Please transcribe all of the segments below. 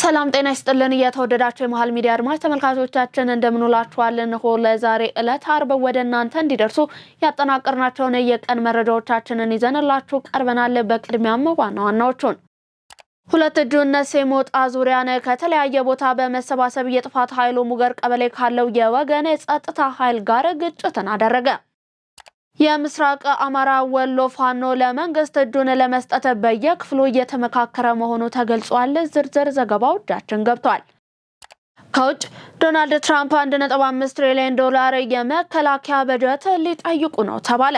ሰላም ጤና ይስጥልን የተወደዳችሁ የመሃል ሚዲያ አድማጭ ተመልካቾቻችን እንደምንውላችኋል ነው ለዛሬ ዕለት አርብ ወደ እናንተ እንዲደርሱ ያጠናቀርናቸውን የቀን መረጃዎቻችንን ይዘንላችሁ ቀርበናል። በቅድሚያም ዋና ዋናዎቹን ሁለት እጁን ነሴሞጣ ዙሪያን ከተለያየ ቦታ በመሰባሰብ የጥፋት ኃይሉ ሙገር ቀበሌ ካለው የወገን የጸጥታ ኃይል ጋር ግጭትን አደረገ። የምስራቅ አማራ ወሎ ፋኖ ለመንግስት እጁን ለመስጠት በየክፍሉ እየተመካከረ መሆኑ ተገልጿል። ዝርዝር ዘገባው እጃችን ገብቷል። ከውጭ ዶናልድ ትራምፕ 1.5 ትሪሊዮን ዶላር የመከላከያ በጀት ሊጠይቁ ነው ተባለ።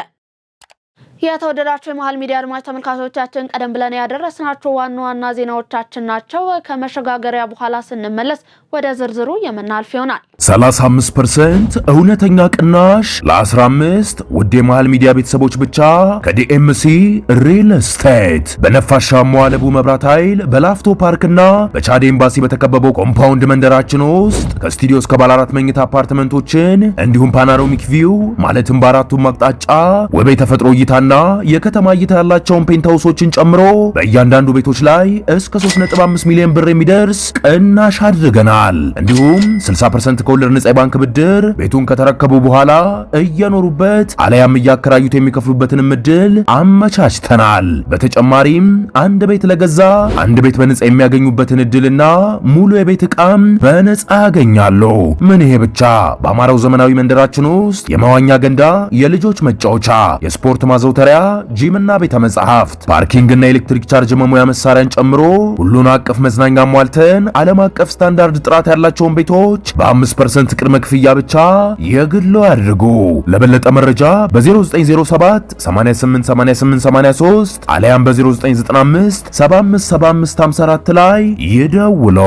የተወደዳችሁ የመሃል ሚዲያ አድማጭ ተመልካቾቻችን ቀደም ብለን ያደረስናችሁ ዋና ዜናዎቻችን ናቸው። ከመሸጋገሪያ በኋላ ስንመለስ ወደ ዝርዝሩ የምናልፍ ይሆናል። 35% እውነተኛ ቅናሽ ለ15 ውድ የመሃል ሚዲያ ቤተሰቦች ብቻ ከዲኤምሲ ሪል ስቴት በነፋሻማው አለቡ መብራት ኃይል በላፍቶ ፓርክና በቻድ ኤምባሲ በተከበበው ኮምፓውንድ መንደራችን ውስጥ ከስቱዲዮ እስከ ባለ 4 መኝታ አፓርትመንቶችን እንዲሁም ፓኖራሚክ ቪው ማለትም በአራቱም አቅጣጫ ውብ የተፈጥሮ እይታና የከተማ እይታ ያላቸውን ፔንታውሶችን ጨምሮ በእያንዳንዱ ቤቶች ላይ እስከ 3.5 ሚሊዮን ብር የሚደርስ ቅናሽ አድርገናል። እንዲሁም 60% ከወለድ ነፃ ባንክ ብድር ቤቱን ከተረከቡ በኋላ እየኖሩበት አለያም እያከራዩት የሚከፍሉበትን እድል አመቻችተናል። በተጨማሪም አንድ ቤት ለገዛ አንድ ቤት በነፃ የሚያገኙበትን እድልና ሙሉ የቤት ዕቃም በነፃ ያገኛሉ። ምን ይሄ ብቻ! በአማራው ዘመናዊ መንደራችን ውስጥ የመዋኛ ገንዳ፣ የልጆች መጫወቻ፣ የስፖርት ማዘውተሪያ፣ ጂምና ቤተ መጻሕፍት፣ ፓርኪንግና ኤሌክትሪክ ቻርጅ መሙያ መሳሪያን ጨምሮ ሁሉን አቀፍ መዝናኛ ሟልተን ዓለም አቀፍ ስታንዳርድ ጥራት ያላቸውን ቤቶች በ5% ቅድመ ክፍያ ብቻ የግሎ ያድርጉ። ለበለጠ መረጃ በ0907 888883 አለያም በ0995 757554 ላይ ይደውሉ።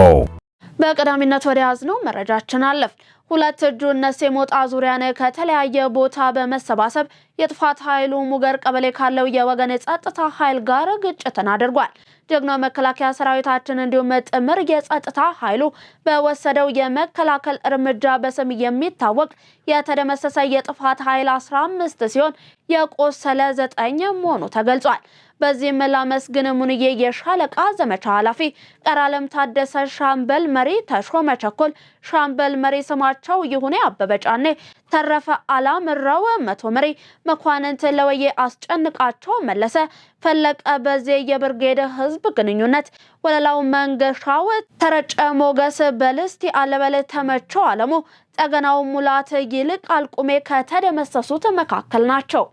በቀዳሚነት ወደ ያዝነው መረጃችን አለፍ። ሁለት እጁን ነሴሞጣ ዙሪያን ከተለያየ ቦታ በመሰባሰብ የጥፋት ኃይሉ ሙገር ቀበሌ ካለው የወገን የጸጥታ ኃይል ጋር ግጭትን አድርጓል። ጀግናው መከላከያ ሰራዊታችን እንዲሁም ጥምር የጸጥታ ኃይሉ በወሰደው የመከላከል እርምጃ በስም የሚታወቅ የተደመሰሰ የጥፋት ኃይል 15 ሲሆን የቆሰለ 9 መሆኑ ተገልጿል። በዚህም ላመስግን ሙንዬ የሻለቃ ዘመቻ ኃላፊ፣ ቀራለም ታደሰ ሻምበል መሪ፣ ተሾመ ቸኮል ሻምበል መሪ፣ ስማቸው ይሁኔ አበበ ጫኔ፣ ተረፈ አላምራው መቶ መሪ፣ መኳንንት ለወዬ አስጨንቃቸው መለሰ፣ ፈለቀ በዚህ የብርጌድ ህዝብ ግንኙነት፣ ወለላው መንገሻው፣ ተረጨ ሞገስ፣ በልስቲ አለበለ፣ ተመቸው አለሙ፣ ጠገናው ሙላት፣ ይልቅ አልቁሜ ከተደመሰሱት መካከል ናቸው።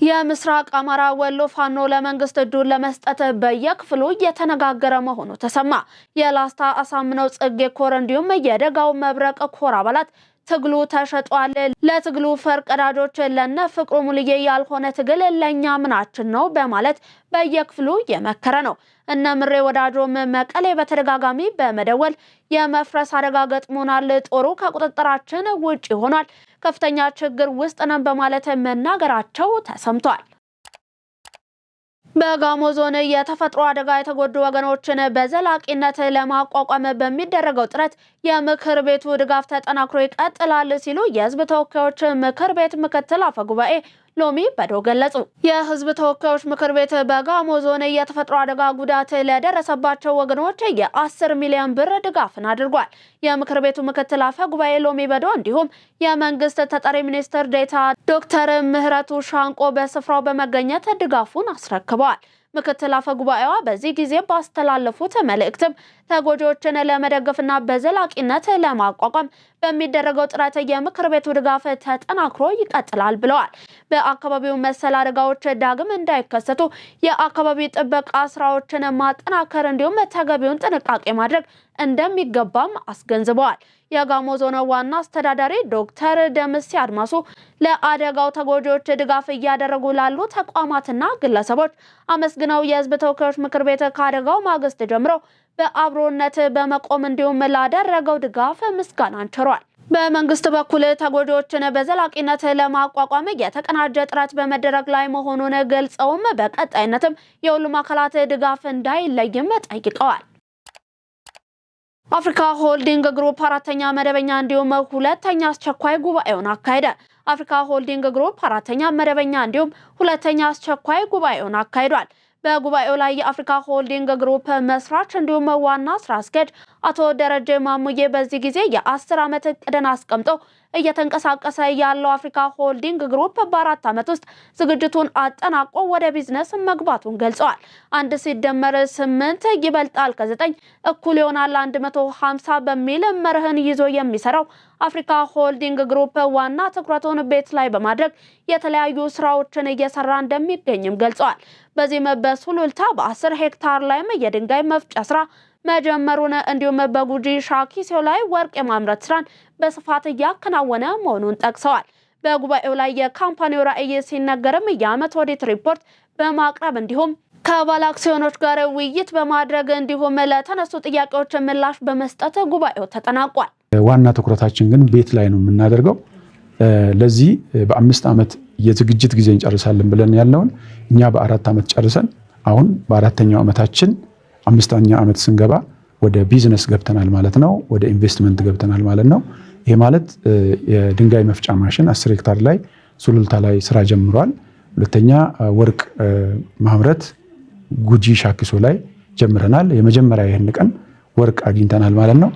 የምስራቅ አማራ ወሎ ፋኖ ለመንግስት እጁን ለመስጠት በየክፍሉ እየተነጋገረ መሆኑ ተሰማ። የላስታ አሳምነው ጽጌ ኮር እንዲሁም የደጋው መብረቅ ኮር አባላት ትግሉ ተሸጧል፣ ለትግሉ ፈርቀዳጆች ለነ ፍቅሩ ሙልዬ ያልሆነ ትግል ለኛ ምናችን ነው በማለት በየክፍሉ የመከረ ነው። እነ ምሬ ወዳጆም መቀሌ በተደጋጋሚ በመደወል የመፍረስ አደጋ ገጥሞናል፣ ጦሩ ከቁጥጥራችን ውጪ ሆኗል፣ ከፍተኛ ችግር ውስጥ ነን በማለት መናገራቸው ተሰምቷል። በጋሞ ዞን የተፈጥሮ አደጋ የተጎዱ ወገኖችን በዘላቂነት ለማቋቋም በሚደረገው ጥረት የምክር ቤቱ ድጋፍ ተጠናክሮ ይቀጥላል ሲሉ የህዝብ ተወካዮች ምክር ቤት ምክትል አፈጉባኤ ሎሚ በዶ ገለጹ። የህዝብ ተወካዮች ምክር ቤት በጋሞ ዞን የተፈጥሮ አደጋ ጉዳት ለደረሰባቸው ወገኖች የ10 ሚሊዮን ብር ድጋፍን አድርጓል። የምክር ቤቱ ምክትል አፈጉባኤ ሎሚ በዶ እንዲሁም የመንግስት ተጠሪ ሚኒስትር ዴታ ዶክተር ምህረቱ ሻንቆ በስፍራው በመገኘት ድጋፉን አስረክበዋል። ምክትል አፈጉባኤዋ በዚህ ጊዜ ባስተላለፉት መልእክትም ተጎጂዎችን ለመደገፍና በዘላቂነት ለማቋቋም በሚደረገው ጥረት የምክር ቤቱ ድጋፍ ተጠናክሮ ይቀጥላል ብለዋል። በአካባቢው መሰል አደጋዎች ዳግም እንዳይከሰቱ የአካባቢ ጥበቃ ስራዎችን ማጠናከር እንዲሁም ተገቢውን ጥንቃቄ ማድረግ እንደሚገባም አስገንዝበዋል። የጋሞ ዞን ዋና አስተዳዳሪ ዶክተር ደምሴ አድማሱ ለአደጋው ተጎጂዎች ድጋፍ እያደረጉ ላሉ ተቋማትና ግለሰቦች አመስግነው የህዝብ ተወካዮች ምክር ቤት ከአደጋው ማግስት ጀምሮ በአብሮነት በመቆም እንዲሁም ላደረገው ድጋፍ ምስጋናን ቸሯል። በመንግስት በኩል ተጎጂዎችን በዘላቂነት ለማቋቋም የተቀናጀ ጥረት በመደረግ ላይ መሆኑን ገልጸውም በቀጣይነትም የሁሉም አካላት ድጋፍ እንዳይለይም ጠይቀዋል። አፍሪካ ሆልዲንግ ግሩፕ አራተኛ መደበኛ እንዲሁም ሁለተኛ አስቸኳይ ጉባኤውን አካሄደ። አፍሪካ ሆልዲንግ ግሩፕ አራተኛ መደበኛ እንዲሁም ሁለተኛ አስቸኳይ ጉባኤውን አካሂዷል። በጉባኤው ላይ የአፍሪካ ሆልዲንግ ግሩፕ መስራች እንዲሁም ዋና ስራ አስኪያጅ አቶ ደረጀ ማሙዬ በዚህ ጊዜ የ10 ዓመት እቅድን አስቀምጠው እየተንቀሳቀሰ ያለው አፍሪካ ሆልዲንግ ግሩፕ በ4 ዓመት ውስጥ ዝግጅቱን አጠናቆ ወደ ቢዝነስ መግባቱን ገልጸዋል። 1 ሲደመር 8 ይበልጣል ከ9 እኩል ይሆናል 150 በሚል መርህን ይዞ የሚሰራው አፍሪካ ሆልዲንግ ግሩፕ ዋና ትኩረቱን ቤት ላይ በማድረግ የተለያዩ ስራዎችን እየሰራ እንደሚገኝም ገልጸዋል። በዚህም በሱሉልታ በ10 ሄክታር ላይም የድንጋይ መፍጫ ስራ መጀመሩን እንዲሁም በጉጂ ሻኪሶ ላይ ወርቅ የማምረት ስራን በስፋት እያከናወነ መሆኑን ጠቅሰዋል። በጉባኤው ላይ የካምፓኒው ራዕይ ሲነገርም የዓመት ኦዲት ሪፖርት በማቅረብ እንዲሁም ከባለ አክሲዮኖች ጋር ውይይት በማድረግ እንዲሁም ለተነሱ ጥያቄዎች ምላሽ በመስጠት ጉባኤው ተጠናቋል። ዋና ትኩረታችን ግን ቤት ላይ ነው የምናደርገው። ለዚህ በ5 ዓመት የዝግጅት ጊዜ እንጨርሳለን ብለን ያለውን እኛ በ4 ዓመት ጨርሰን አሁን በ4ኛው ዓመታችን 5ኛ ዓመት ስንገባ ወደ ቢዝነስ ገብተናል ማለት ነው። ወደ ኢንቨስትመንት ገብተናል ማለት ነው። ይሄ ማለት የድንጋይ መፍጫ ማሽን 10 ሄክታር ላይ ሱሉልታ ላይ ስራ ጀምሯል። ሁለተኛ ወርቅ ማምረት ጉጂ ሻኪሶ ላይ ጀምረናል። የመጀመሪያ ይሄን ቀን ወርቅ አግኝተናል ማለት ነው።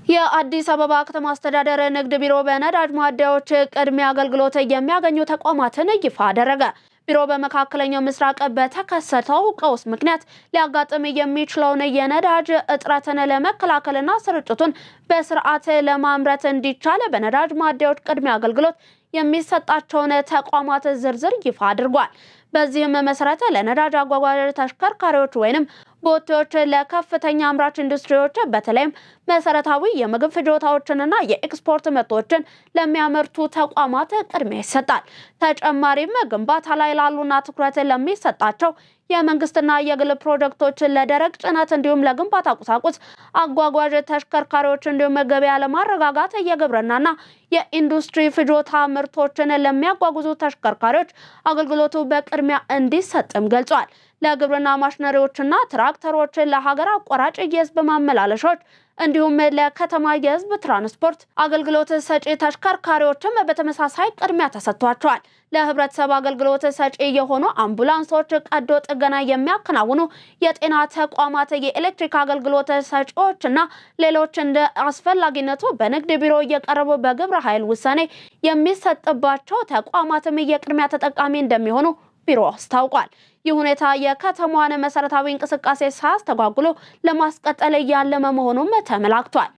የአዲስ አበባ ከተማ አስተዳደር ንግድ ቢሮ በነዳጅ ማደያዎች ቅድሚያ አገልግሎት የሚያገኙ ተቋማትን ይፋ አደረገ። ቢሮ በመካከለኛው ምስራቅ በተከሰተው ቀውስ ምክንያት ሊያጋጥም የሚችለውን የነዳጅ እጥረትን ለመከላከልና ስርጭቱን በስርዓት ለማምረት እንዲቻል በነዳጅ ማደያዎች ቅድሚያ አገልግሎት የሚሰጣቸውን ተቋማት ዝርዝር ይፋ አድርጓል። በዚህም መሰረት ለነዳጅ አጓጓዥ ተሽከርካሪዎች ወይንም ቦቴዎች፣ ለከፍተኛ አምራች ኢንዱስትሪዎች በተለይም መሰረታዊ የምግብ ፍጆታዎችንና የኤክስፖርት ምርቶችን ለሚያመርቱ ተቋማት ቅድሚያ ይሰጣል። ተጨማሪም ግንባታ ላይ ላሉና ትኩረት ለሚሰጣቸው የመንግስትና የግል ፕሮጀክቶች፣ ለደረቅ ጭነት እንዲሁም ለግንባታ ቁሳቁስ አጓጓዥ ተሽከርካሪዎች እንዲሁም ገበያ ለማረጋጋት የግብርናና የኢንዱስትሪ ፍጆታ ምርቶችን ለሚያጓጉዙ ተሽከርካሪዎች አገልግሎቱ በቅድሚያ እንዲሰጥም ገልጿል። ለግብርና ማሽነሪዎችና ትራክተሮች፣ ለሀገር አቋራጭ የህዝብ ማመላለሻዎች እንዲሁም ለከተማ የህዝብ ትራንስፖርት አገልግሎት ሰጪ ተሽከርካሪዎችም በተመሳሳይ ቅድሚያ ተሰጥቷቸዋል። ለህብረተሰብ አገልግሎት ሰጪ የሆኑ አምቡላንሶች፣ ቀዶ ጥገና የሚያከናውኑ የጤና ተቋማት፣ የኤሌክትሪክ አገልግሎት ሰጪዎችና ሌሎች እንደ አስፈላጊነቱ በንግድ ቢሮ እየቀረቡ በግብረ ኃይል ውሳኔ የሚሰጥባቸው ተቋማትም የቅድሚያ ተጠቃሚ እንደሚሆኑ ቢሮ አስታውቋል። ይህ ሁኔታ የከተማዋን መሰረታዊ እንቅስቃሴ ሳያስተጓጉሉ ለማስቀጠል ያለመ መሆኑም ተመላክቷል።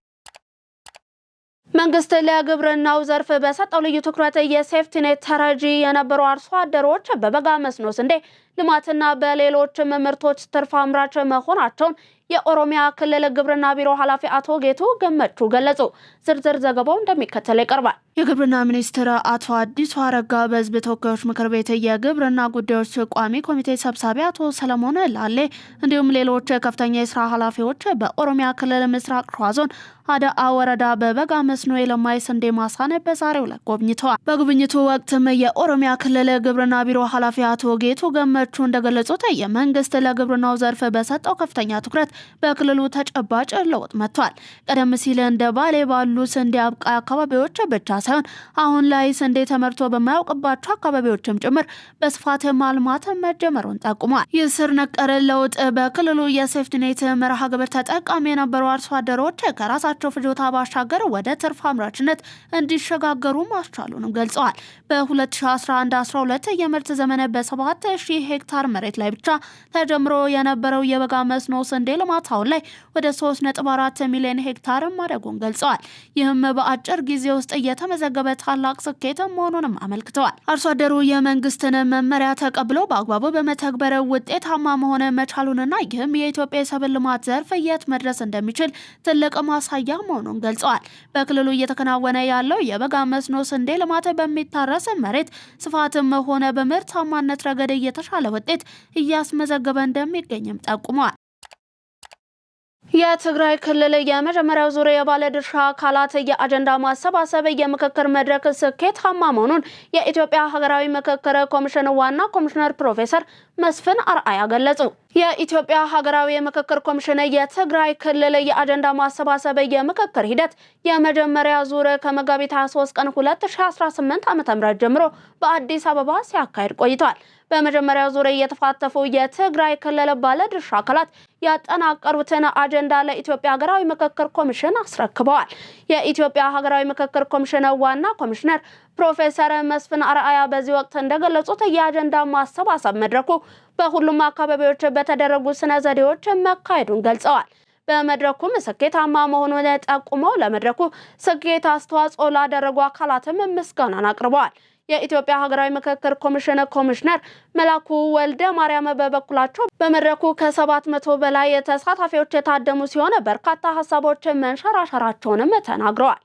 መንግስት ለግብርናው ዘርፍ በሰጠው ልዩ ትኩረት የሴፍቲኔት ተረጂ የነበሩ አርሶ አደሮች በበጋ መስኖ ስንዴ ልማትና በሌሎች ምርቶች ትርፍ አምራች መሆናቸውን የኦሮሚያ ክልል ግብርና ቢሮ ኃላፊ አቶ ጌቱ ገመቹ ገለጹ። ዝርዝር ዘገባው እንደሚከተለው ይቀርባል። የግብርና ሚኒስትር አቶ አዲሱ አረጋ በሕዝብ ተወካዮች ምክር ቤት የግብርና ጉዳዮች ቋሚ ኮሚቴ ሰብሳቢ አቶ ሰለሞን ላሌ እንዲሁም ሌሎች ከፍተኛ የስራ ኃላፊዎች በኦሮሚያ ክልል ምስራቅ ሸዋ ዞን አዳአ ወረዳ በበጋ መስኖ የለማ የስንዴ ማሳን በዛሬው ዕለት ጎብኝተዋል። በጉብኝቱ ወቅትም የኦሮሚያ ክልል ግብርና ቢሮ ኃላፊ አቶ ጌቱ ገመቹ እንደገለጹት የመንግስት ለግብርናው ዘርፍ በሰጠው ከፍተኛ ትኩረት በክልሉ ተጨባጭ ለውጥ መጥቷል። ቀደም ሲል እንደ ባሌ ባሉ ስንዴ አብቃይ አካባቢዎች ብቻ ሳይሆን አሁን ላይ ስንዴ ተመርቶ በማያውቅባቸው አካባቢዎችም ጭምር በስፋት ማልማት መጀመሩን ጠቁሟል። ይህ ስር ነቀል ለውጥ በክልሉ የሴፍቲኔት መርሃ ግብር ተጠቃሚ የነበሩ አርሶ አደሮች ከራሳቸው ፍጆታ ባሻገር ወደ ትርፍ አምራችነት እንዲሸጋገሩ ማስቻሉንም ገልጸዋል። በ2011-12 የምርት ዘመን በ7000 ሄክታር መሬት ላይ ብቻ ተጀምሮ የነበረው የበጋ መስኖ ስንዴ ልማት አሁን ላይ ወደ 3.4 ሚሊዮን ሄክታር ማደጉን ገልጸዋል። ይህም በአጭር ጊዜ ውስጥ የተመዘገበ ታላቅ ስኬት መሆኑንም አመልክተዋል። አርሶ አደሩ የመንግስትን መመሪያ ተቀብሎ በአግባቡ በመተግበር ውጤታማ መሆን መቻሉንና ይህም የኢትዮጵያ የሰብል ልማት ዘርፍ የት መድረስ እንደሚችል ትልቅ ማሳያ መሆኑን ገልጸዋል። በክልሉ እየተከናወነ ያለው የበጋ መስኖ ስንዴ ልማት በሚታረስ መሬት ስፋትም ሆነ በምርታማነት ረገድ የተሻለ ውጤት እያስመዘገበ እንደሚገኝም ጠቁመዋል። የትግራይ ክልል የመጀመሪያው ዙር የባለድርሻ አካላት የአጀንዳ ማሰባሰብ የምክክር መድረክ ስኬታማ መሆኑን የኢትዮጵያ ሀገራዊ ምክክር ኮሚሽን ዋና ኮሚሽነር ፕሮፌሰር መስፍን አርአያ ገለጹ። የኢትዮጵያ ሀገራዊ የምክክር ኮሚሽን የትግራይ ክልል የአጀንዳ ማሰባሰብ የምክክር ሂደት የመጀመሪያ ዙር ከመጋቢት 23 ቀን 2018 ዓ.ም ጀምሮ በአዲስ አበባ ሲያካሂድ ቆይቷል። በመጀመሪያው ዙር የተፋተፉ የትግራይ ክልል ባለድርሻ አካላት ያጠናቀሩትን አጀንዳ ለኢትዮጵያ ሀገራዊ ምክክር ኮሚሽን አስረክበዋል። የኢትዮጵያ ሀገራዊ ምክክር ኮሚሽን ዋና ኮሚሽነር ፕሮፌሰር መስፍን አርአያ በዚህ ወቅት እንደገለጹት የአጀንዳ ማሰባሰብ መድረኩ በሁሉም አካባቢዎች በተደረጉ ስነ ዘዴዎች መካሄዱን ገልጸዋል። በመድረኩም ስኬታማ መሆኑን ጠቁመው ለመድረኩ ስኬት አስተዋጽኦ ላደረጉ አካላትም ምስጋናን አቅርበዋል። የኢትዮጵያ ሀገራዊ ምክክር ኮሚሽን ኮሚሽነር መላኩ ወልደ ማርያም በበኩላቸው በመድረኩ ከ700 በላይ ተሳታፊዎች የታደሙ ሲሆን በርካታ ሀሳቦች መንሸራሸራቸውንም ተናግረዋል።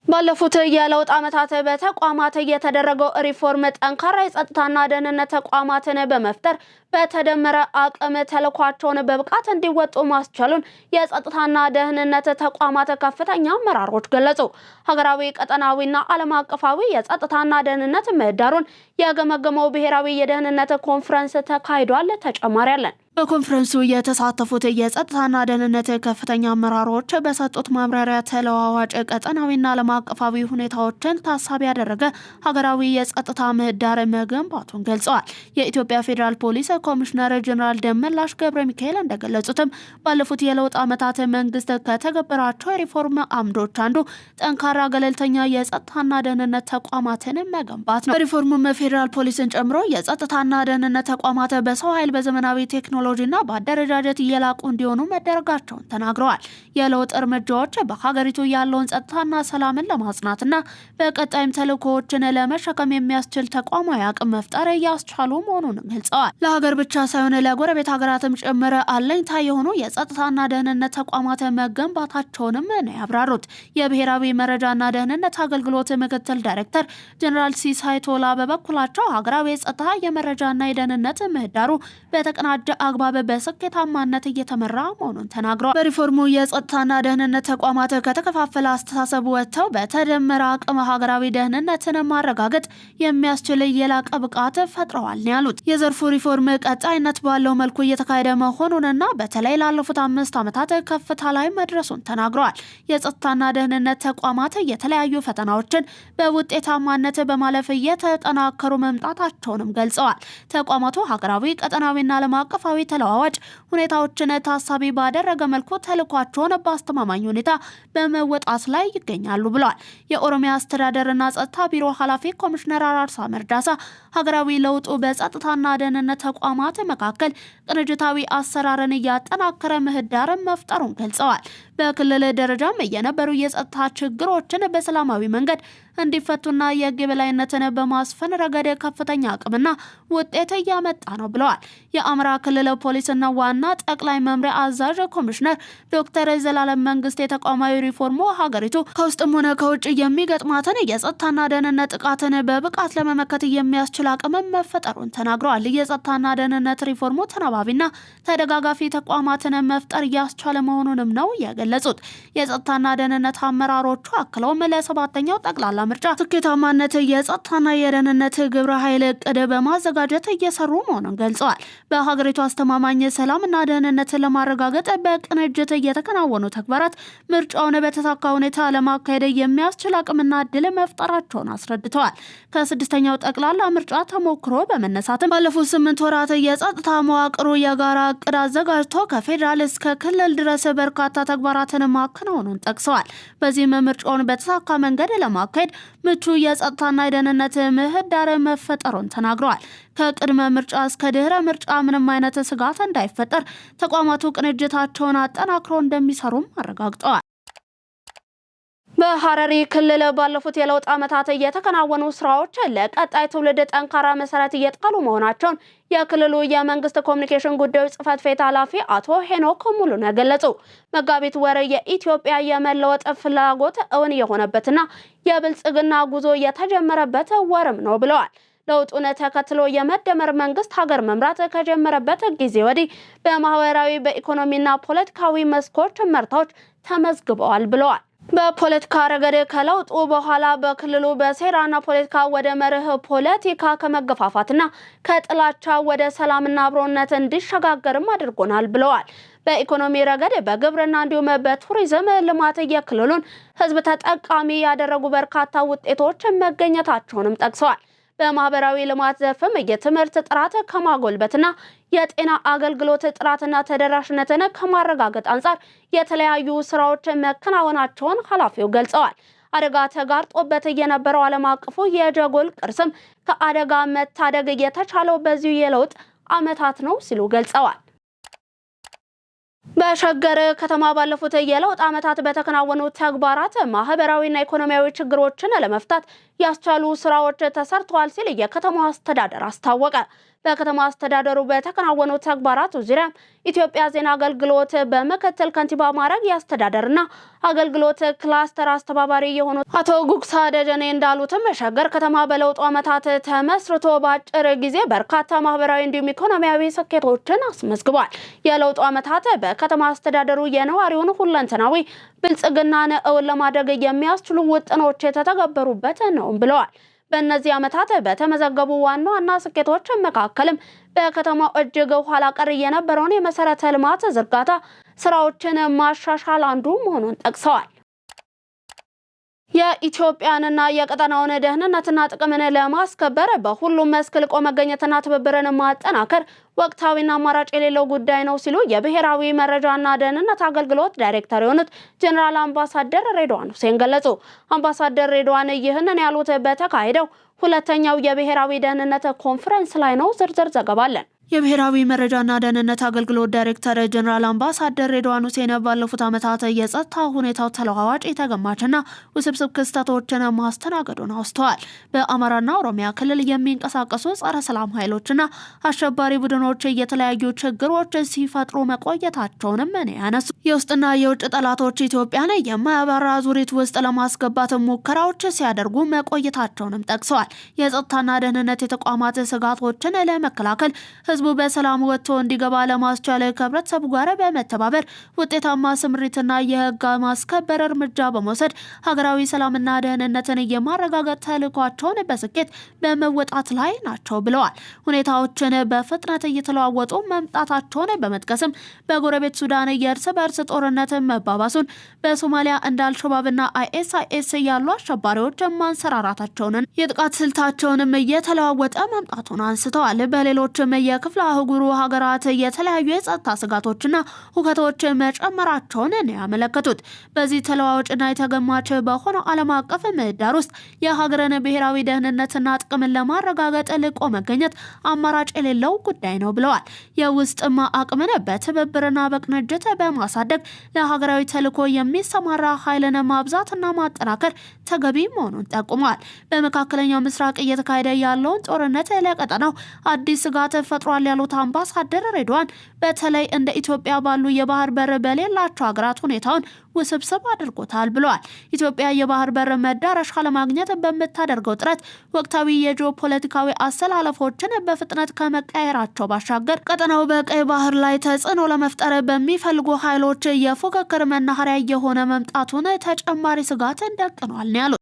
ባለፉት የለውጥ ዓመታት በተቋማት የተደረገው ሪፎርም ጠንካራ የጸጥታና ደህንነት ተቋማትን በመፍጠር በተደመረ አቅም ተልዕኳቸውን በብቃት እንዲወጡ ማስቻሉን የጸጥታና ደህንነት ተቋማት ከፍተኛ አመራሮች ገለጹ። ሀገራዊ ቀጠናዊና ዓለም አቀፋዊ የጸጥታና ደህንነት ምህዳሩን የገመገመው ብሔራዊ የደህንነት ኮንፈረንስ ተካሂዷል። ተጨማሪ አለን። በኮንፈረንሱ የተሳተፉት የጸጥታና ደህንነት ከፍተኛ አመራሮች በሰጡት ማብራሪያ ተለዋዋጭ ቀጠናዊና ዓለም አቀፋዊ ሁኔታዎችን ታሳቢ ያደረገ ሀገራዊ የጸጥታ ምህዳር መገንባቱን ገልጸዋል። የኢትዮጵያ ፌዴራል ፖሊስ ኮሚሽነር ጀነራል ደመላሽ ገብረ ሚካኤል እንደገለጹትም ባለፉት የለውጥ ዓመታት መንግስት ከተገበራቸው የሪፎርም አምዶች አንዱ ጠንካራ ገለልተኛ የጸጥታና ደህንነት ተቋማትን መገንባት ነው። በሪፎርሙም ፌዴራል ፖሊስን ጨምሮ የጸጥታና ደህንነት ተቋማት በሰው ኃይል በዘመናዊ ቴክኖሎጂና በአደረጃጀት እየላቁ እንዲሆኑ መደረጋቸውን ተናግረዋል። የለውጥ እርምጃዎች በሀገሪቱ ያለውን ጸጥታና ሰላምን ለማጽናትና በቀጣይም ተልዕኮዎችን ለመሸከም የሚያስችል ተቋማዊ አቅም መፍጠር ያስቻሉ መሆኑን ገልጸዋል። ለሀገር ብቻ ሳይሆን ለጎረቤት ሀገራትም ጭምር አለኝታ የሆኑ የጸጥታና ደህንነት ተቋማት መገንባታቸውንም ነው ያብራሩት። የብሔራዊ መረጃና ደህንነት አገልግሎት ምክትል ዳይሬክተር ጀነራል ሲሳይ ቶላ በበኩላቸው ሀገራዊ የጸጥታ የመረጃና የደህንነት ምህዳሩ በተቀናጀ አግባብ በስኬታማነት እየተመራ መሆኑን ተናግረዋል። በሪፎርሙ የጸጥታና ደህንነት ተቋማት ከተከፋፈለ አስተሳሰብ ወጥተው በተደመረ አቅም ሀገራዊ ደህንነትን ማረጋገጥ የሚያስችል የላቀ ብቃት ፈጥረዋል ነው ያሉት። የዘርፉ ሪፎርም ቀጣይነት ባለው መልኩ እየተካሄደ መሆኑንና በተለይ ላለፉት 5 ዓመታት ከፍታ ላይ መድረሱን ተናግረዋል። የጸጥታና ደህንነት ተቋማት የተለያዩ ፈተናዎችን በውጤታማነት በማለፍ እየተጠናከሩ መምጣታቸውንም ገልጸዋል። ተቋማቱ ሀገራዊ ቀጠናዊና ዓለም አቀፋዊ ተለዋዋጭ ሁኔታዎችን ታሳቢ ባደረገ መልኩ ተልዕኳቸውን በአስተማማኝ ሁኔታ በመወጣት ላይ ይገኛሉ ብለዋል። የኦሮሚያ አስተዳደርና ጸጥታ ቢሮ ኃላፊ ኮሚሽነር አራርሳ መርዳሳ ሀገራዊ ለውጡ በጸጥታና ደህንነት ተቋማት መካከል ቅንጅታዊ አሰራርን እያጠናከረ ምህዳርን መፍጠሩን ገልጸዋል። በክልል ደረጃም የነበሩ የጸጥታ ችግሮችን በሰላማዊ መንገድ እንዲፈቱና የሕግ የበላይነትን በማስፈን ረገድ ከፍተኛ አቅምና ውጤት እያመጣ ነው ብለዋል። የአማራ ክልል ፖሊስና ዋና ጠቅላይ መምሪያ አዛዥ ኮሚሽነር ዶክተር ዘላለም መንግስት የተቋማዊ ሪፎርሙ ሀገሪቱ ከውስጥም ሆነ ከውጭ የሚገጥማትን የጸጥታና ደህንነት ጥቃትን በብቃት ለመመከት የሚያስችል አቅም መፈጠሩን ተናግረዋል። የጸጥታና ደህንነት ሪፎርሙ ተናባቢና ተደጋጋፊ ተቋማትን መፍጠር እያስቻለ መሆኑንም ነው የገለጹት። የጸጥታና ደህንነት አመራሮቹ አክለውም ለ7ኛው ጠቅላላ ምርጫ ስኬታማነት የጸጥታና የደህንነት ግብረ ኃይል እቅድ በማዘጋጀት እየሰሩ መሆኑን ገልጸዋል። በሀገሪቱ አስተማማኝ ሰላምና ደህንነትን ለማረጋገጥ በቅንጅት የተከናወኑ ተግባራት ምርጫውን በተሳካ ሁኔታ ለማካሄድ የሚያስችል አቅምና እድል መፍጠራቸውን አስረድተዋል። ከ6ኛው ጠቅላላ ምርጫ ተሞክሮ በመነሳትም ባለፉት 8 ወራት የጸጥታ መዋቅሩ የጋራ እቅድ አዘጋጅቶ ከፌዴራል እስከ ክልል ድረስ በርካታ ተግባራትን ማከናወኑን ጠቅሰዋል። በዚህም ምርጫውን በተሳካ መንገድ ለማካሄድ ምቹ የጸጥታና የደህንነት ምህዳር መፈጠሩን ተናግረዋል። ከቅድመ ምርጫ እስከ ድህረ ምርጫ ምንም አይነት ስጋት እንዳይፈጠር ተቋማቱ ቅንጅታቸውን አጠናክሮ እንደሚሰሩም አረጋግጠዋል። በሐረሪ ክልል ባለፉት የለውጥ ዓመታት የተከናወኑ ስራዎች ለቀጣይ ትውልድ ጠንካራ መሰረት እየጣሉ መሆናቸውን የክልሉ የመንግስት ኮሚኒኬሽን ጉዳዮች ጽህፈት ቤት ኃላፊ አቶ ሄኖክ ሙሉነህ ገለጹ። መጋቢት ወር የኢትዮጵያ የመለወጥ ፍላጎት እውን የሆነበትና የብልጽግና ጉዞ የተጀመረበት ወርም ነው ብለዋል። ለውጡን ተከትሎ የመደመር መንግስት ሀገር መምራት ከጀመረበት ጊዜ ወዲህ በማህበራዊ በኢኮኖሚና ፖለቲካዊ መስኮች መርታዎች ተመዝግበዋል ብለዋል። በፖለቲካ ረገድ ከለውጡ በኋላ በክልሉ በሴራና ፖለቲካ ወደ መርህ ፖለቲካ ከመገፋፋትና ከጥላቻ ወደ ሰላምና አብሮነት እንዲሸጋገርም አድርጎናል ብለዋል። በኢኮኖሚ ረገድ በግብርና እንዲሁም በቱሪዝም ልማት የክልሉን ሕዝብ ተጠቃሚ ያደረጉ በርካታ ውጤቶች መገኘታቸውንም ጠቅሰዋል። በማህበራዊ ልማት ዘርፍም የትምህርት ጥራት ከማጎልበትና የጤና አገልግሎት ጥራትና ተደራሽነትን ከማረጋገጥ አንጻር የተለያዩ ስራዎች መከናወናቸውን ኃላፊው ገልጸዋል። አደጋ ተጋርጦበት የነበረው ዓለም አቀፉ የጀጎል ቅርስም ከአደጋ መታደግ የተቻለው በዚሁ የለውጥ ዓመታት ነው ሲሉ ገልጸዋል። በሸገር ከተማ ባለፉት የለውጥ ዓመታት በተከናወኑ ተግባራት ማህበራዊና ኢኮኖሚያዊ ችግሮችን ለመፍታት ያስቻሉ ስራዎች ተሰርተዋል ሲል የከተማው አስተዳደር አስታወቀ። በከተማ አስተዳደሩ በተከናወኑ ተግባራት ዙሪያ ኢትዮጵያ ዜና አገልግሎት በመከተል ከንቲባ ማዕረግ የአስተዳደርና አገልግሎት ክላስተር አስተባባሪ የሆኑት አቶ ጉግሳ ደጀኔ እንዳሉትም ሸገር ከተማ በለውጡ ዓመታት ተመስርቶ በአጭር ጊዜ በርካታ ማህበራዊ እንዲሁም ኢኮኖሚያዊ ስኬቶችን አስመዝግቧል። የለውጡ ዓመታት በከተማ አስተዳደሩ የነዋሪውን ሁለንተናዊ ብልጽግናን እውን ለማድረግ የሚያስችሉ ውጥኖች የተተገበሩበት ነው ብለዋል። በእነዚህ ዓመታት በተመዘገቡ ዋና ዋና ስኬቶች መካከልም በከተማው እጅግ ኋላ ቀር የነበረውን የመሰረተ ልማት ዝርጋታ ስራዎችን ማሻሻል አንዱ መሆኑን ጠቅሰዋል። የኢትዮጵያንና የቀጠናውን ደህንነትና ጥቅምን ለማስከበር በሁሉም መስክ ልቆ መገኘትና ትብብርን ማጠናከር ወቅታዊና አማራጭ የሌለው ጉዳይ ነው ሲሉ የብሔራዊ መረጃና ደህንነት አገልግሎት ዳይሬክተር የሆኑት ጀነራል አምባሳደር ሬድዋን ሁሴን ገለጹ። አምባሳደር ሬድዋን ይህንን ያሉት በተካሄደው ሁለተኛው የብሔራዊ ደህንነት ኮንፈረንስ ላይ ነው። ዝርዝር ዘገባ አለን። የብሔራዊ መረጃና ደህንነት አገልግሎት ዳይሬክተር ጀነራል አምባሳደር ሬድዋን ሁሴን ባለፉት ዓመታት የጸጥታ ሁኔታው ተለዋዋጭ የተገማችና ውስብስብ ክስተቶችን ማስተናገዱን አውስተዋል። በአማራና ኦሮሚያ ክልል የሚንቀሳቀሱ ጸረ ሰላም ኃይሎችና አሸባሪ ቡድኖች የተለያዩ ችግሮች ሲፈጥሩ መቆየታቸውንም ያነሱ የውስጥና የውጭ ጠላቶች ኢትዮጵያን የማያባራ ዙሪት ውስጥ ለማስገባት ሙከራዎች ሲያደርጉ መቆየታቸውንም ጠቅሰዋል። የጸጥታና ደህንነት የተቋማት ስጋቶችን ለመከላከል ህዝቡ በሰላም ወጥቶ እንዲገባ ለማስቻል ከህብረተሰቡ ጋር በመተባበር ውጤታማ ስምሪትና የህግ ማስከበር እርምጃ በመውሰድ ሀገራዊ ሰላምና ደህንነትን የማረጋገጥ ተልዕኳቸውን በስኬት በመወጣት ላይ ናቸው ብለዋል። ሁኔታዎችን በፍጥነት እየተለዋወጡ መምጣታቸውን በመጥቀስም በጎረቤት ሱዳን የእርስ በርስ ጦርነት መባባሱን፣ በሶማሊያ እንደ አልሸባብና አይኤስአይኤስ ያሉ አሸባሪዎች ማንሰራራታቸውን፣ የጥቃት ስልታቸውንም እየተለዋወጠ መምጣቱን አንስተዋል። በሌሎችም የክፍለ አህጉሩ ሀገራት የተለያዩ የጸጥታ ስጋቶችና ሁከቶች መጨመራቸውን ያመለከቱት በዚህ ተለዋዋጭና የተገማች በሆነው ዓለም አቀፍ ምህዳር ውስጥ የሀገርን ብሔራዊ ደህንነትና ጥቅምን ለማረጋገጥ ልቆ መገኘት አማራጭ የሌለው ጉዳይ ነው ብለዋል። የውስጥ አቅምን በትብብርና በቅንጅት በማሳደግ ለሀገራዊ ተልዕኮ የሚሰማራ ኃይልን ማብዛትና ማጠናከር ተገቢ መሆኑን ጠቁመዋል። በመካከለኛው ምስራቅ እየተካሄደ ያለውን ጦርነት ለቀጠናው አዲስ ስጋት ፈጥሯል ያሉት አምባሳደር ሬድዋን በተለይ እንደ ኢትዮጵያ ባሉ የባህር በር በሌላቸው ሀገራት ሁኔታውን ውስብስብ አድርጎታል ብለዋል። ኢትዮጵያ የባህር በር መዳረሻ ለማግኘት በምታደርገው ጥረት ወቅታዊ የጂኦፖለቲካዊ አሰላለፎችን በፍጥነት ከመቀየራቸው ባሻገር ቀጠናው በቀይ ባህር ላይ ተጽዕኖ ለመፍጠር በሚፈልጉ ኃይሎች የፉክክር መናኸሪያ የሆነ መምጣቱን ተጨማሪ ስጋት ደቅኗል ነው ያሉት።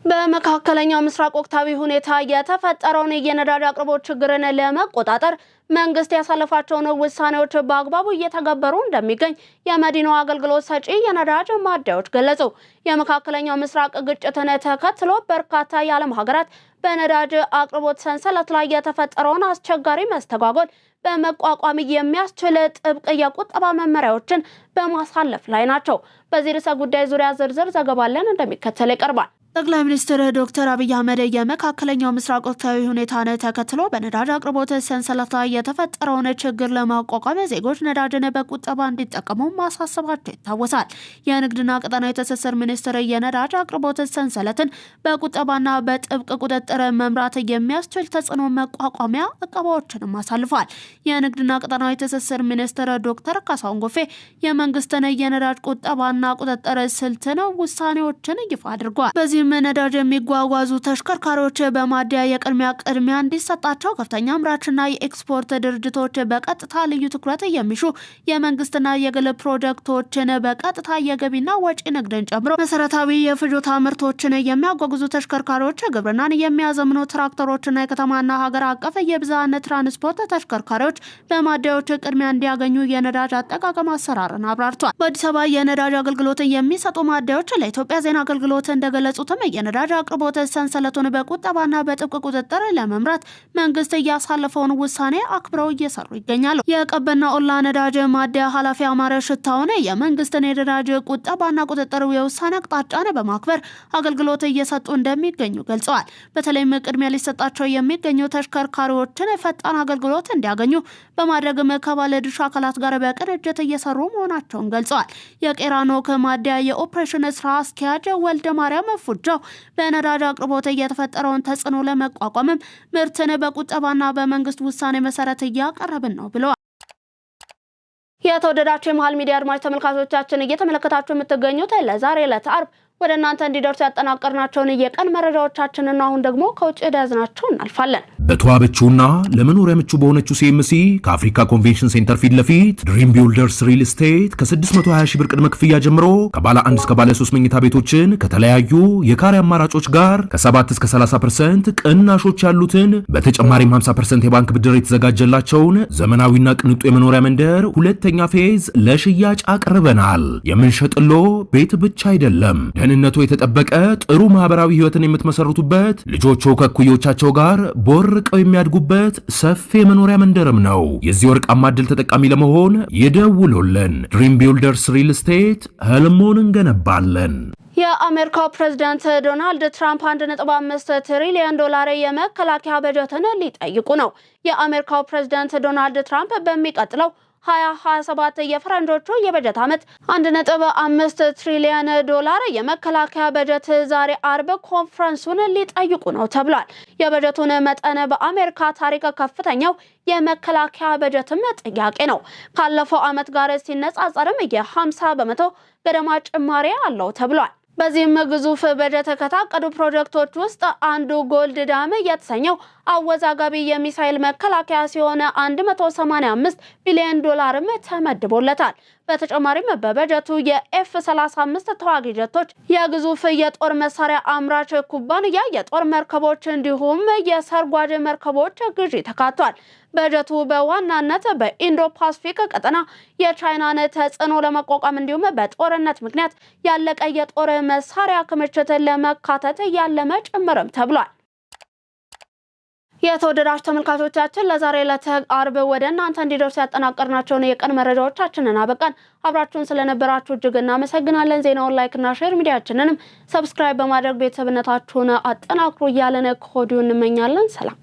በመካከለኛው ምስራቅ ወቅታዊ ሁኔታ የተፈጠረውን የነዳጅ አቅርቦት ችግርን ለመቆጣጠር መንግስት ያሳለፋቸውን ውሳኔዎች በአግባቡ እየተገበሩ እንደሚገኝ የመዲናው አገልግሎት ሰጪ የነዳጅ ማደያዎች ገለጹ። የመካከለኛው ምስራቅ ግጭትን ተከትሎ በርካታ የዓለም ሀገራት በነዳጅ አቅርቦት ሰንሰለት ላይ የተፈጠረውን አስቸጋሪ መስተጓጎል በመቋቋም የሚያስችል ጥብቅ የቁጠባ መመሪያዎችን በማሳለፍ ላይ ናቸው። በዚህ ርዕሰ ጉዳይ ዙሪያ ዝርዝር ዘገባ አለን፣ እንደሚከተል ይቀርባል። ጠቅላይ ሚኒስትር ዶክተር አብይ አህመድ የመካከለኛው ምስራቅ ወቅታዊ ሁኔታን ተከትሎ በነዳጅ አቅርቦት ሰንሰለት ላይ የተፈጠረውን ችግር ለማቋቋም ዜጎች ነዳጅን በቁጠባ እንዲጠቀሙ ማሳሰባቸው ይታወሳል። የንግድና ቀጠናዊ ትስስር ሚኒስቴር የነዳጅ አቅርቦት ሰንሰለትን በቁጠባና በጥብቅ ቁጥጥር መምራት የሚያስችል ተጽዕኖ መቋቋሚያ እቀባዎችንም አሳልፏል። የንግድና ቀጠናዊ ትስስር ሚኒስትር ዶክተር ካሳሁን ጎፌ የመንግስትን የነዳጅ ቁጠባና ቁጥጥር ስልትን ውሳኔዎችን ይፋ አድርጓል። በዚህም በተለይም ነዳጅ የሚጓጓዙ ተሽከርካሪዎች በማደያ የቅድሚያ እንዲሰጣቸው ከፍተኛ አምራችና የኤክስፖርት ድርጅቶች በቀጥታ ልዩ ትኩረት የሚሹ የመንግስትና የግል ፕሮጀክቶችን በቀጥታ የገቢና ወጪ ንግድን ጨምሮ መሰረታዊ የፍጆታ ምርቶችን የሚያጓጉዙ ተሽከርካሪዎች፣ ግብርናን የሚያዘምኑ ትራክተሮችና የከተማና ሀገር አቀፍ የብዝሃነት ትራንስፖርት ተሽከርካሪዎች በማደያዎች ቅድሚያ እንዲያገኙ የነዳጅ አጠቃቀም አሰራርን አብራርቷል። በአዲስ አበባ የነዳጅ አገልግሎትን የሚሰጡ ማደያዎች ለኢትዮጵያ ዜና አገልግሎት እንደገለጹትም የነዳጅ አቅርቦት ሰንሰለቱን በቁጠባና በጥብቅ ቁጥጥር ለመምራት መንግስት እያሳለፈውን ውሳኔ አክብረው እየሰሩ ይገኛሉ። የቀበና ኦላ ነዳጅ ማደያ ኃላፊ አማረ ሽታውን የመንግስትን የነዳጅ ቁጠባና ቁጥጥር የውሳኔ አቅጣጫን በማክበር አገልግሎት እየሰጡ እንደሚገኙ ገልጸዋል። በተለይም ቅድሚያ ሊሰጣቸው የሚገኙ ተሽከርካሪዎችን ፈጣን አገልግሎት እንዲያገኙ በማድረግም ከባለድርሻ አካላት ጋር በቅንጅት እየሰሩ መሆናቸውን ገልጸዋል። የቄራኖክ ማደያ የኦፕሬሽን ስራ አስኪያጅ ወልደ ማርያም ፉጃው በነዳጅ አቅርቦት እየተፈጠረውን ተጽዕኖ ለመቋቋምም ምርትን በቁጠባና በመንግስት ውሳኔ መሰረት እያቀረብን ነው ብለዋል። የተወደዳችሁ የመሃል ሚዲያ አድማጭ ተመልካቾቻችን እየተመለከታችሁ የምትገኙት ለዛሬ ዕለት አርብ ወደ እናንተ እንዲደርሱ ያጠናቀርናቸውን የቀን መረጃዎቻችንን አሁን ደግሞ ከውጭ ያዝናቸው እናልፋለን። በተዋበችውና ለመኖሪያ ምቹ በሆነችው ሲኤምሲ ከአፍሪካ ኮንቬንሽን ሴንተር ፊት ለፊት ድሪም ቢልደርስ ሪል ስቴት ከ620 ሺህ ብር ቅድመ ክፍያ ጀምሮ ከባለ 1 እስከ ባለ 3 መኝታ ቤቶችን ከተለያዩ የካሬ አማራጮች ጋር ከ7 እስከ 30% ቅናሾች ያሉትን በተጨማሪም 50% የባንክ ብድር የተዘጋጀላቸውን ዘመናዊና ቅንጡ የመኖሪያ መንደር ሁለተኛ ፌዝ ለሽያጭ አቅርበናል። የምንሸጥሎ ቤት ብቻ አይደለም፣ ደህንነቱ የተጠበቀ ጥሩ ማህበራዊ ህይወትን የምትመሰርቱበት ልጆቹ ከኩዮቻቸው ጋር ቦርቀው የሚያድጉበት ሰፊ የመኖሪያ መንደርም ነው። የዚህ ወርቃማ ዕድል ተጠቃሚ ለመሆን ይደውሉልን። ድሪም ቢልደርስ ሪል ስቴት ህልሞን እንገነባለን። የአሜሪካው ፕሬዝዳንት ዶናልድ ትራምፕ 1.5 ትሪሊዮን ዶላር የመከላከያ በጀትን ሊጠይቁ ነው። የአሜሪካው ፕሬዝዳንት ዶናልድ ትራምፕ በሚቀጥለው 2027 የፈረንጆቹ የበጀት ዓመት 1.5 ትሪሊዮን ዶላር የመከላከያ በጀት ዛሬ አርብ ኮንፈረንሱን ሊጠይቁ ነው ተብሏል። የበጀቱን መጠን በአሜሪካ ታሪክ ከፍተኛው የመከላከያ በጀትም ጥያቄ ነው። ካለፈው ዓመት ጋር ሲነጻጸርም የ50 በመቶ ገደማ ጭማሪ አለው ተብሏል። በዚህም ግዙፍ በጀት ከታቀዱ ፕሮጀክቶች ውስጥ አንዱ ጎልድ ዳም የተሰኘው አወዛጋቢ የሚሳኤል መከላከያ ሲሆን 185 ቢሊዮን ዶላርም ተመድቦለታል። በተጨማሪም በበጀቱ የኤፍ-35 ተዋጊ ጀቶች፣ የግዙፍ የጦር መሳሪያ አምራች ኩባንያ የጦር መርከቦች እንዲሁም የሰርጓጅ መርከቦች ግዢ ተካቷል። በጀቱ በዋናነት በኢንዶ ፓሲፊክ ቀጠና የቻይናን ተጽዕኖ ለመቋቋም እንዲሁም በጦርነት ምክንያት ያለቀ የጦር መሳሪያ ክምችትን ለመካተት ያለመ ጭምርም ተብሏል። የተወደዳችሁ ተመልካቾቻችን ለዛሬ ዕለት አርብ ወደ እናንተ እንዲደርሱ ያጠናቀርናቸውን የቀን መረጃዎቻችንን አበቃን። አብራችሁን ስለነበራችሁ እጅግ እናመሰግናለን። ዜናውን ላይክና ሼር፣ ሚዲያችንንም ሰብስክራይብ በማድረግ ቤተሰብነታችሁን አጠናክሩ እያለን ከወዲሁ እንመኛለን። ሰላም።